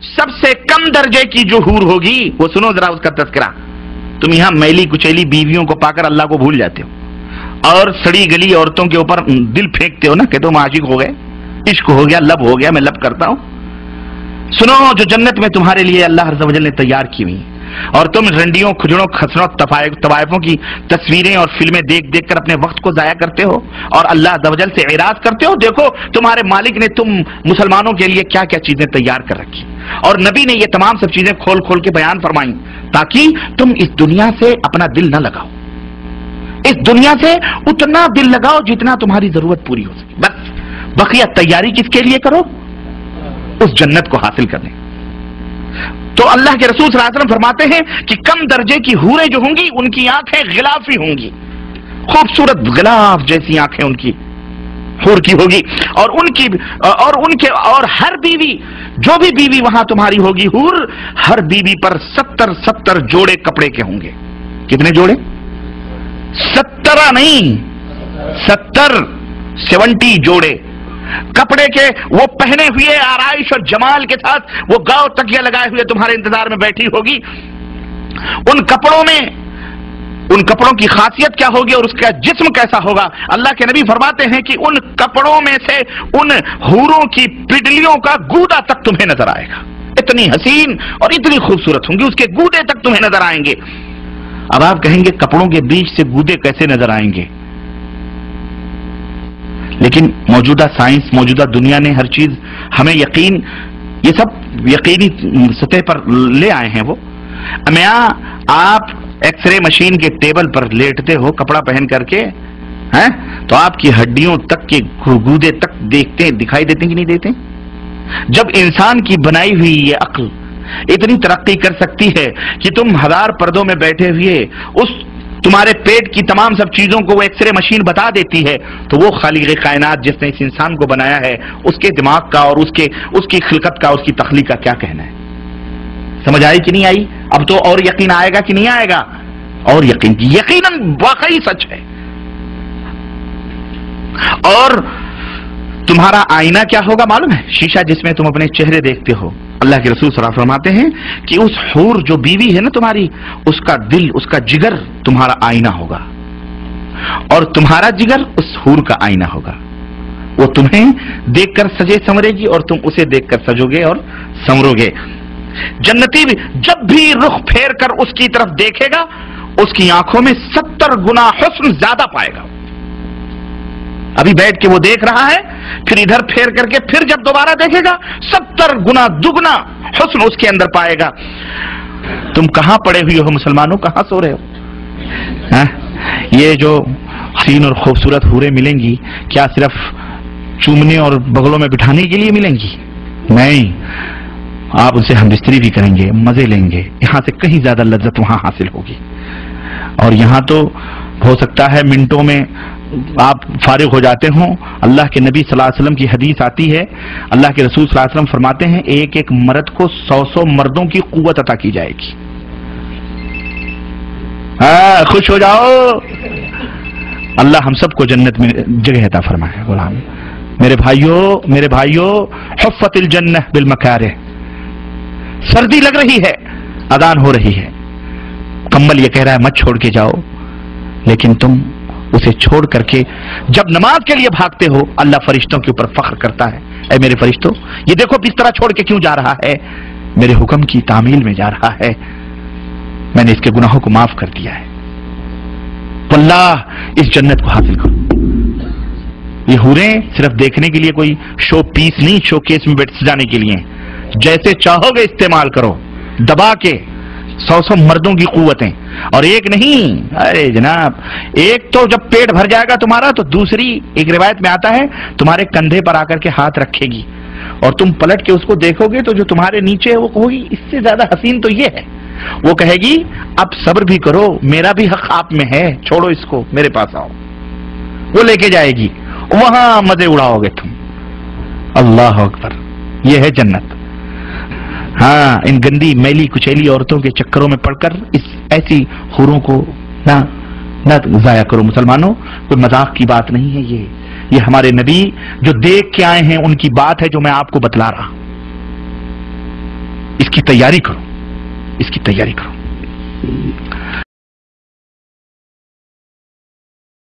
सबसे कम दर्जे की जो हूर होगी वो सुनो जरा उसका तस्करा। तुम यहां मैली कुचैली बीवियों को पाकर अल्लाह को भूल जाते हो और सड़ी गली औरतों के ऊपर दिल फेंकते हो ना कि तुम आशिक हो गए, इश्क हो गया, लब हो गया, मैं लब करता हूं। सुनो, जो जन्नत में तुम्हारे लिए अल्लाह अज़्ज़ व जल ने तैयार की हुई, और तुम रंडियों, खुजड़ों, खसरों, तवायफों की तस्वीरें और फिल्में देख देख कर अपने वक्त को जाया करते हो और अल्लाह अज़्ज़ व जल से इराद करते हो। देखो तुम्हारे मालिक ने तुम मुसलमानों के लिए क्या क्या चीजें तैयार कर रखी, और नबी ने ये तमाम सब चीजें खोल खोल के बयान फरमाई ताकि तुम इस दुनिया से अपना दिल न लगाओ, इस दुनिया से उतना दिल लगाओ जितना तुम्हारी जरूरत पूरी हो सके। बस बकिया तैयारी किसके लिए करो? उस जन्नत को हासिल करने। तो अल्लाह के रसूल सल्लल्लाहु अलैहि वसल्लम फरमाते हैं कि कम दर्जे की हूरें जो होंगी उनकी आंखें गिलाफी होंगी, खूबसूरत गिलाफ जैसी आंखें उनकी हूर की होगी, और हर बीवी, जो भी बीवी वहां तुम्हारी होगी हूर, हर बीवी पर 70 जोड़े कपड़े के होंगे। कितने जोड़े? 70 नहीं, 70 जोड़े कपड़े के, वो पहने हुए आराइश और जमाल के साथ वो गांव तकिया लगाए हुए तुम्हारे इंतजार में बैठी होगी। उन कपड़ों की खासियत क्या होगी और उसका जिस्म कैसा होगा? अल्लाह के नबी फरमाते हैं कि उन कपड़ों में से उन हूरों की पिडलियों का गूदा तक तुम्हें नजर आएगा। इतनी हसीन और इतनी खूबसूरत होंगी, उसके गूदे तक तुम्हें नजर आएंगे। अब आप कहेंगे कपड़ों के बीच से गूदे कैसे नजर आएंगे? लेकिन मौजूदा साइंस, मौजूदा दुनिया ने हर चीज हमें यकीन, ये सब यकीनी सतह पर ले आए हैं। वो आप एक्सरे मशीन के टेबल पर लेटते हो कपड़ा पहन करके, हैं, तो आपकी हड्डियों तक के गूदे तक दिखाई देते कि नहीं देते? जब इंसान की बनाई हुई ये अक्ल इतनी तरक्की कर सकती है कि तुम 1000 पर्दों में बैठे हुए उस तुम्हारे पेट की तमाम सब चीजों को वो एक्सरे मशीन बता देती है, तो वो खालिक़ कायनात जिसने इस इंसान को बनाया है उसके दिमाग का और उसकी खिलकत का, उसकी तख्लीक का क्या कहना है? समझ आई कि नहीं आई? अब तो और यकीन आएगा कि नहीं आएगा? और यकीनन वाकई सच है। और तुम्हारा आईना क्या होगा मालूम है? शीशा जिसमें तुम अपने चेहरे देखते हो। अल्लाह के रसूल सल्लल्लाहु अलैहि वसल्लम फरमाते हैं कि उस हूर जो बीवी है ना तुम्हारी, उसका दिल, उसका जिगर तुम्हारा आईना होगा, और तुम्हारा जिगर उस हूर का आईना होगा। वो तुम्हें देखकर सजे संवरेगी और तुम उसे देखकर सजोगे और संवरोगे। जन्नती भी जब भी रुख फेर कर उसकी तरफ देखेगा, उसकी आंखों में 70 गुना हुस्न ज्यादा पाएगा। अभी बैठ के वो देख रहा है, फिर इधर फेर करके फिर जब दोबारा देखेगा 70 गुना दुगना हुस्न उसके अंदर पाएगा। तुम कहां पड़े हुए हो मुसलमानों, कहां सो रहे हो? ये जो हसीन और खूबसूरत हूरें मिलेंगी, क्या सिर्फ चूमने और बगलों में बिठाने के लिए मिलेंगी? नहीं, आप उनसे हमबिस्तरी भी करेंगे, मजे लेंगे, यहां से कहीं ज्यादा लज्जत वहां हासिल होगी। और यहां तो हो सकता है मिनटों में आप फारिग हो जाते हो। अल्लाह के नबी सल्लल्लाहु अलैहि वसल्लम की हदीस आती है, अल्लाह के रसूल सल्लल्लाहु अलैहि वसल्लम फरमाते हैं एक एक मर्द को 100 मर्दों की कुव्वत अता की जाएगी। खुश हो जाओ, अल्लाह हम सबको जन्नत में जगह अता फरमाए। गुलाम मेरे भाइयों हुफ़्फ़तिल जन्नह बिल मकारिह। सर्दी लग रही है, अजान हो रही है, कम्बल ये कह रहा है मत छोड़ के जाओ, लेकिन तुम उसे छोड़ करके जब नमाज के लिए भागते हो, अल्लाह फरिश्तों के ऊपर फख्र करता है, ऐ मेरे फरिश्तों, ये देखो बिस्तरा छोड़ के क्यों जा रहा है, मेरे हुक्म की तामील में जा रहा है, मैंने इसके गुनाहों को माफ कर दिया है। अल्लाह इस जन्नत को हासिल करो। ये हूरें सिर्फ देखने के लिए कोई शो पीस नहीं, शो केस में बैठ सजाने के लिए, जैसे चाहोगे इस्तेमाल करो, दबा के 100 मर्दों की कुव्वतें, और एक नहीं, अरे जनाब, एक तो जब पेट भर जाएगा तुम्हारा तो दूसरी, एक रिवायत में आता है, तुम्हारे कंधे पर आकर के हाथ रखेगी और तुम पलट के उसको देखोगे तो जो तुम्हारे नीचे है वो कहोगी इससे ज्यादा हसीन तो ये है। वो कहेगी अब सब्र भी करो, मेरा भी हक आप में है, छोड़ो इसको, मेरे पास आओ। वो लेके जाएगी, वहां मजे उड़ाओगे तुम। अल्लाह अकबर, ये है जन्नत। हाँ, इन गंदी मैली कुचैली औरतों के चक्करों में पड़कर इस ऐसी हूरों को ना जाया करो मुसलमानों। कोई मजाक की बात नहीं है ये हमारे नबी जो देख के आए हैं उनकी बात है जो मैं आपको बतला रहा। اس کی تیاری کرو، اس کی تیاری کرو.